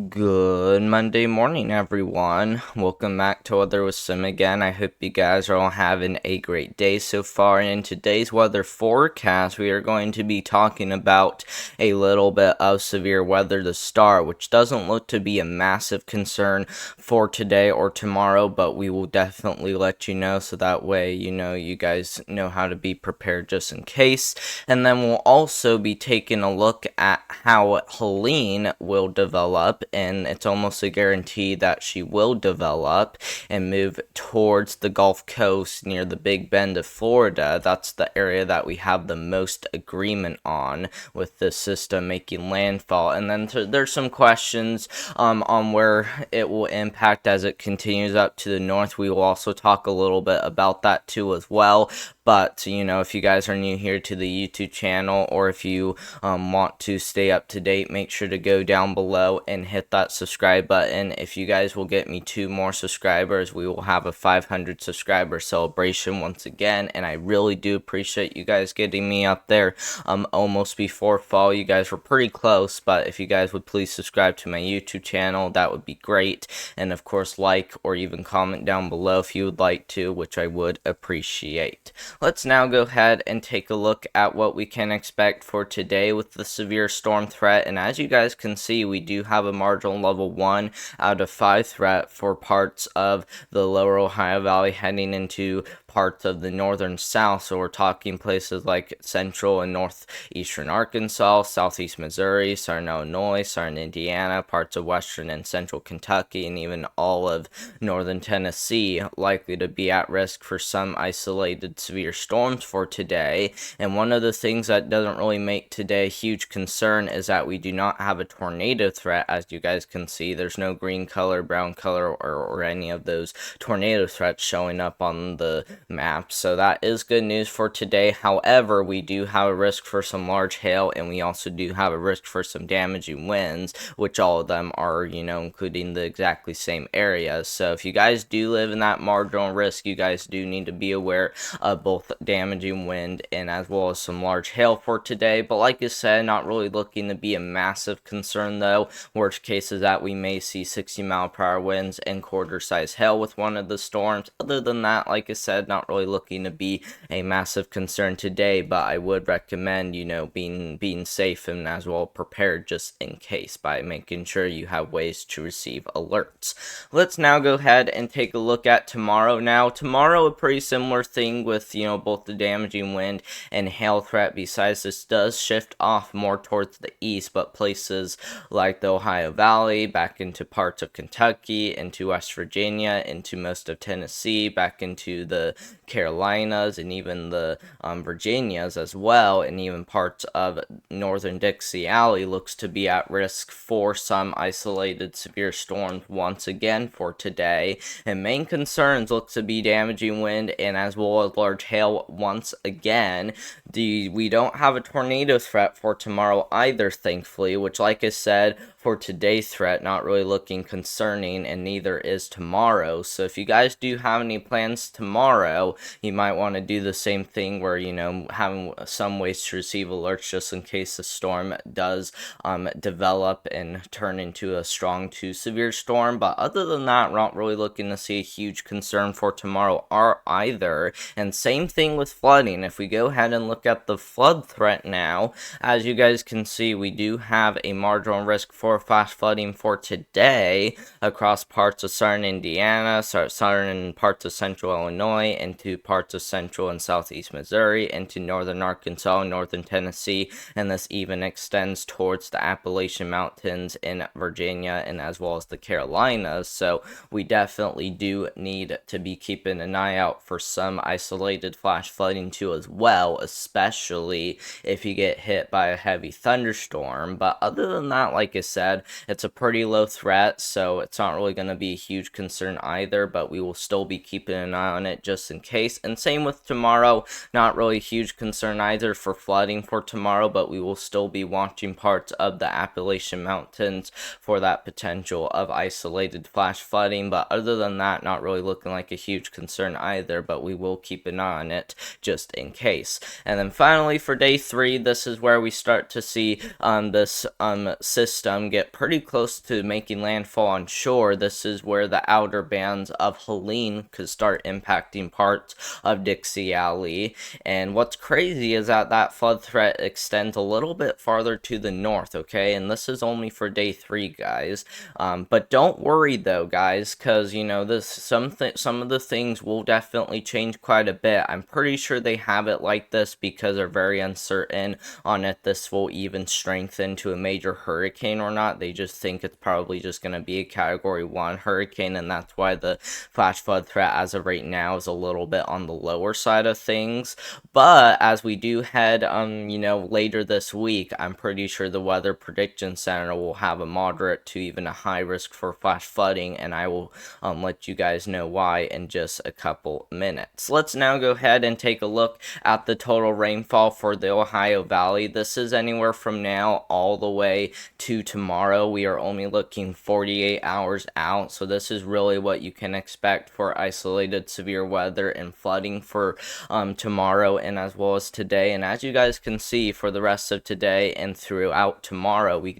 Good Monday morning, everyone. Welcome back to Weather with Sim again. I hope you guys are all having a great day so far. And in today's weather forecast, we are going to be talking about a little bit of severe weather to start, which doesn't look to be a massive concern for today or tomorrow, but we will definitely let you know so that way you guys know how to be prepared just in case. And then we'll also be taking a look at how Helene will develop, and it's almost a guarantee that she will develop and move towards the Gulf Coast near the Big Bend of Florida. That's the area that we have the most agreement on with this system making landfall. And then there's some questions on where it will impact as it continues up to the north. We will also talk a little bit about that too as well. But, if you guys are new here to the YouTube channel, or if you want to stay up to date, make sure to go down below and hit that subscribe button. If you guys will get me 2 more subscribers, we will have a 500 subscriber celebration once again. And I really do appreciate you guys getting me up there almost before fall. You guys were pretty close, but if you guys would please subscribe to my YouTube channel, that would be great. And of course, like or even comment down below if you would like to, which I would appreciate. Let's now go ahead and take a look at what we can expect for today with the severe storm threat. And as you guys can see, we do have a marginal level 1 out of 5 threat for parts of the lower Ohio Valley heading into parts of the northern south. So we're talking places like central and northeastern Arkansas, southeast Missouri, southern Illinois, southern Indiana, parts of western and central Kentucky, and even all of northern Tennessee likely to be at risk for some isolated severe storms for today. And one of the things that doesn't really make today a huge concern is that we do not have a tornado threat. As you guys can see, there's no green color, brown color, or any of those tornado threats showing up on the map. So that is good news for today. However, we do have a risk for some large hail, and we also do have a risk for some damaging winds, which all of them are, including the exactly same areas. So if you guys do live in that marginal risk, you guys do need to be aware of both damaging wind and as well as some large hail for today. But like I said, not really looking to be a massive concern though. Worst case is that we may see 60-mile-per-hour winds and quarter-size hail with one of the storms. Other than that, like I said, not really looking to be a massive concern today, but I would recommend, being safe and as well prepared just in case by making sure you have ways to receive alerts. Let's now go ahead and take a look at tomorrow. Now, tomorrow, a pretty similar thing with, both the damaging wind and hail threat. Besides, this does shift off more towards the east, but places like the Ohio Valley, back into parts of Kentucky, into West Virginia, into most of Tennessee, back into the Carolinas, and even the Virginias as well, and even parts of northern Dixie Alley looks to be at risk for some isolated severe storms once again for today. And main concerns look to be damaging wind and as well as large hail once again. We don't have a tornado threat for tomorrow either, thankfully, which, like I said, for today's threat, not really looking concerning, and neither is tomorrow. So if you guys do have any plans tomorrow, you might want to do the same thing where, having some ways to receive alerts just in case the storm does develop and turn into a strong to severe storm. But other than that, we're not really looking to see a huge concern for tomorrow either. And same thing with flooding. If we go ahead and look at the flood threat now, as you guys can see, we do have a marginal risk for flash flooding for today across parts of southern Indiana, southern parts of central Illinois, into parts of central and southeast Missouri, into northern Arkansas, northern Tennessee, and this even extends towards the Appalachian Mountains in Virginia and as well as the Carolinas. So we definitely do need to be keeping an eye out for some isolated flash flooding too as well, especially if you get hit by a heavy thunderstorm. But other than that, like I said, it's a pretty low threat, so it's not really going to be a huge concern either, but we will still be keeping an eye on it just just in case. And same with tomorrow, not really a huge concern either for flooding for tomorrow, but we will still be watching parts of the Appalachian Mountains for that potential of isolated flash flooding. But other than that, not really looking like a huge concern either, but we will keep an eye on it just in case. And then finally for day 3, this is where we start to see this system get pretty close to making landfall on shore. This is where the outer bands of Helene could start impacting parts of Dixie Alley. And what's crazy is that that flood threat extends a little bit farther to the north, okay? And this is only for day 3, guys. But don't worry though, guys, because you know this some of the things will definitely change quite a bit. I'm pretty sure they have it like this because they're very uncertain on if this will even strengthen to a major hurricane or not. They just think it's probably just going to be a category 1 hurricane, and that's why the flash flood threat as of right now is a little bit on the lower side of things. But as we do head later this week, I'm pretty sure the Weather Prediction Center will have a moderate to even a high risk for flash flooding, and I will let you guys know why in just a couple minutes. Let's now go ahead and take a look at the total rainfall for the Ohio Valley. This is anywhere from now all the way to tomorrow. We are only looking 48 hours out, so this is really what you can expect for isolated severe weather and flooding for tomorrow and as well as today. And as you guys can see, for the rest of today and throughout tomorrow, we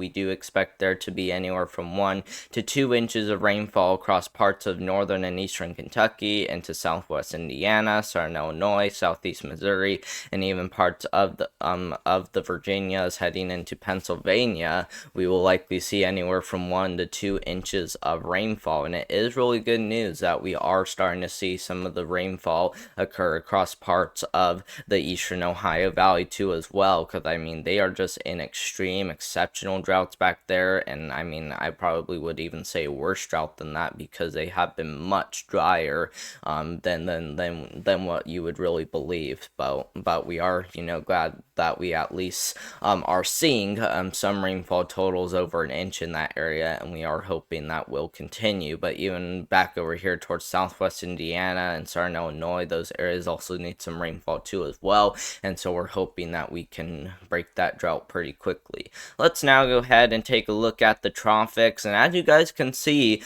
do expect there to be anywhere from 1 to 2 inches of rainfall across parts of northern and eastern Kentucky into southwest Indiana, southern Illinois, southeast Missouri, and even parts of the Virginias heading into Pennsylvania. We will likely see anywhere from 1 to 2 inches of rainfall, and it is really good news that we are starting to see some of the rainfall occur across parts of the eastern Ohio Valley too as well, because I mean they are just in extreme exceptional droughts back there, and I mean I probably would even say worse drought than that because they have been much drier than what you would really believe. But we are glad that we at least are seeing some rainfall totals over an inch in that area, and we are hoping that will continue. But even back over here towards southwest Indiana and southern Illinois, those areas also need some rainfall too as well, and so we're hoping that we can break that drought pretty quickly. Let's now go ahead and take a look at the tropics, and as you guys can see,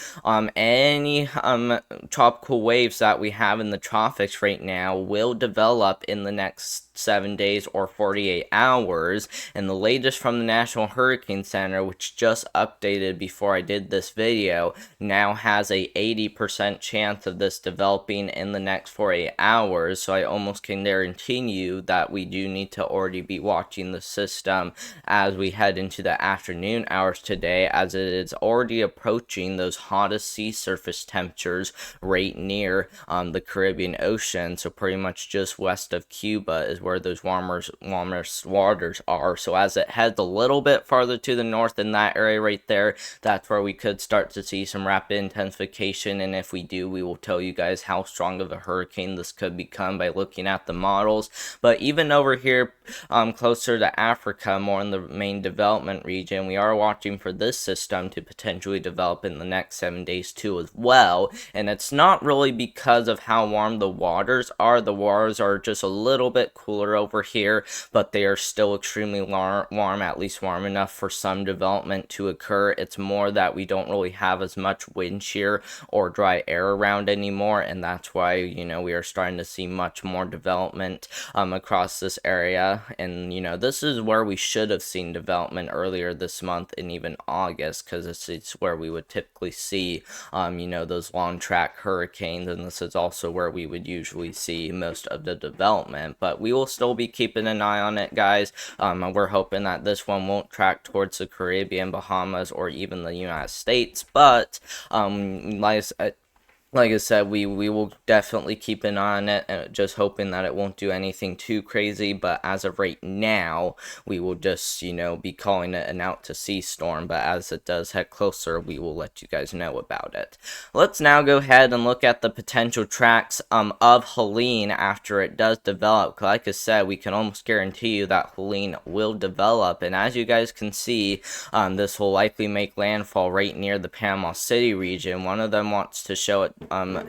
any tropical waves that we have in the tropics right now will develop in the next 7 days or 48 hours, and the latest from the National Hurricane Center, which just updated before I did this video, now has a 80% chance of this developing in the next 48 hours, so I almost can guarantee you that we do need to already be watching the system as we head into the afternoon hours today, as it is already approaching those hottest sea surface temperatures right near the Caribbean Ocean, so pretty much just west of Cuba is where those warmest waters are. So as it heads a little bit farther to the north in that area right there, that's where we could start to see some rapid intensification, and if we do, we will tell you guys how strong of a hurricane this could become by looking at the models. But even over here closer to Africa, more in the main development region, we are watching for this system to potentially develop in the next 7 days too as well, and it's not really because of how warm the waters are. The waters are just a little bit cooler over here, but they are still extremely warm, at least warm enough for some development to occur. It's more that we don't really have as much wind shear or dry air around anymore, and that's why we are starting to see much more development across this area. And this is where we should have seen development earlier this month and even August, because it's where we would typically see those long track hurricanes, and this is also where we would usually see most of the development. But we will still be keeping an eye on it, guys. We're hoping that this one won't track towards the Caribbean, Bahamas, or even the United States, but like I said, we will definitely keep an eye on it, just hoping that it won't do anything too crazy. But as of right now, we will just, be calling it an out-to-sea storm. But as it does head closer, we will let you guys know about it. Let's now go ahead and look at the potential tracks of Helene after it does develop. Like I said, we can almost guarantee you that Helene will develop. And as you guys can see, this will likely make landfall right near the Panama City region. One of them wants to show it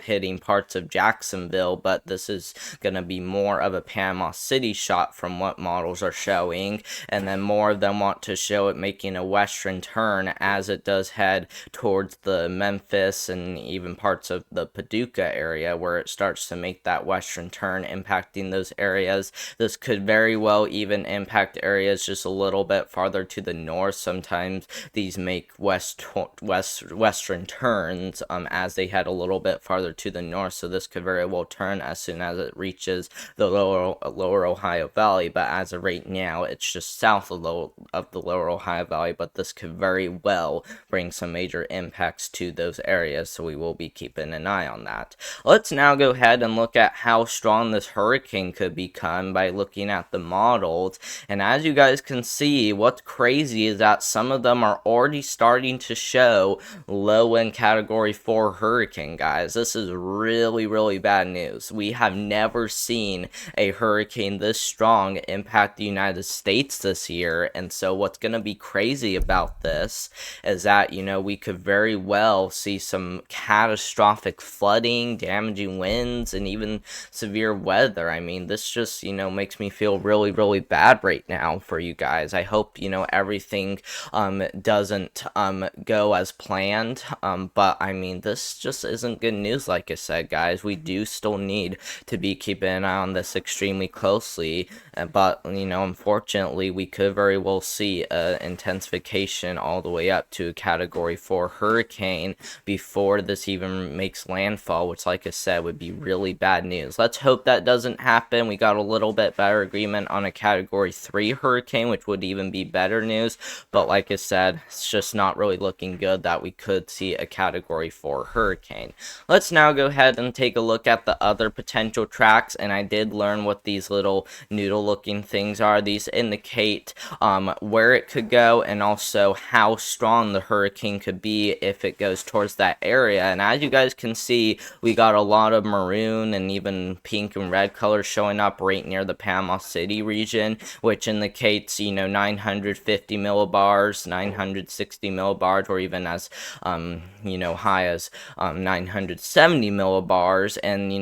hitting parts of Jacksonville, but this is going to be more of a Panama City shot from what models are showing, and then more of them want to show it making a western turn as it does head towards the Memphis and even parts of the Paducah area, where it starts to make that western turn, impacting those areas. This could very well even impact areas just a little bit farther to the north. Sometimes these make western turns as they head a little bit farther to the north, so this could very well turn as soon as it reaches the lower Ohio Valley. But as of right now, it's just south of the lower Ohio Valley, but this could very well bring some major impacts to those areas, so we will be keeping an eye on that. Let's now go ahead and look at how strong this hurricane could become by looking at the models. And as you guys can see, what's crazy is that some of them are already starting to show low in category 4 hurricane, guys. This is really, really bad news. We have never seen a hurricane this strong impact the United States this year. And so what's going to be crazy about this is that, we could very well see some catastrophic flooding, damaging winds, and even severe weather. I mean, this just, makes me feel really, really bad right now for you guys. I hope, everything doesn't go as planned. But I mean, this just isn't good news, like I said, guys. We do still need to be keeping an eye on this extremely closely. But, unfortunately, we could very well see an intensification all the way up to a category 4 hurricane before this even makes landfall, which, like I said, would be really bad news. Let's hope that doesn't happen. We got a little bit better agreement on a category 3 hurricane, which would even be better news. But like I said, it's just not really looking good that we could see a category 4 hurricane. Let's now go ahead and take a look at the other potential tracks, and I did learn what these little noodle looking things are. These indicate where it could go and also how strong the hurricane could be if it goes towards that area. And as you guys can see, we got a lot of maroon and even pink and red colors showing up right near the Panama City region, which indicates 950 millibars, 960 millibars, or even as high as 970 millibars. And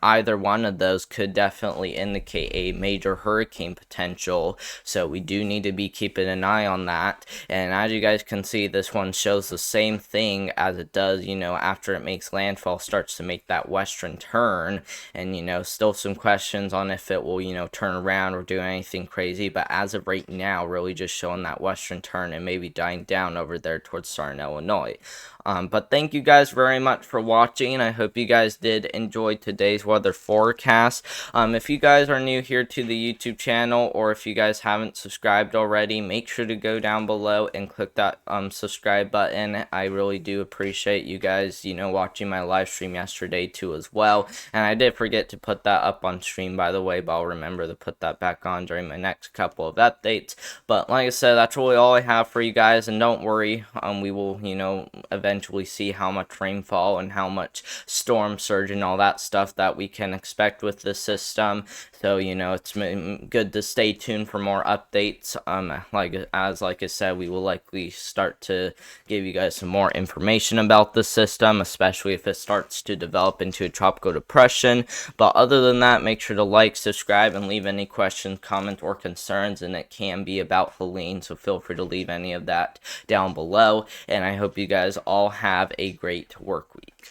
either one of those could definitely indicate a major hurricane potential, so we do need to be keeping an eye on that. And as you guys can see, this one shows the same thing as it does after it makes landfall, starts to make that western turn. And still some questions on if it will turn around or do anything crazy, but as of right now, really just showing that western turn and maybe dying down over there towards Southern Illinois. But thank you guys very much for watching. I hope you guys did enjoy today's weather forecast. If you guys are new here to the YouTube channel, or if you guys haven't subscribed already, make sure to go down below and click that subscribe button. I really do appreciate you guys, watching my live stream yesterday too as well. And I did forget to put that up on stream, by the way, but I'll remember to put that back on during my next couple of updates. But like I said, that's really all I have for you guys, and don't worry, we will, eventually see how much rainfall and how much storm surge and all that stuff that we can expect with this system. So it's good to stay tuned for more updates. Like I said, we will likely start to give you guys some more information about the system, especially if it starts to develop into a tropical depression. But other than that, make sure to like, subscribe, and leave any questions, comments, or concerns, and it can be about Helene, so feel free to leave any of that down below. And I hope you guys all have a great work week.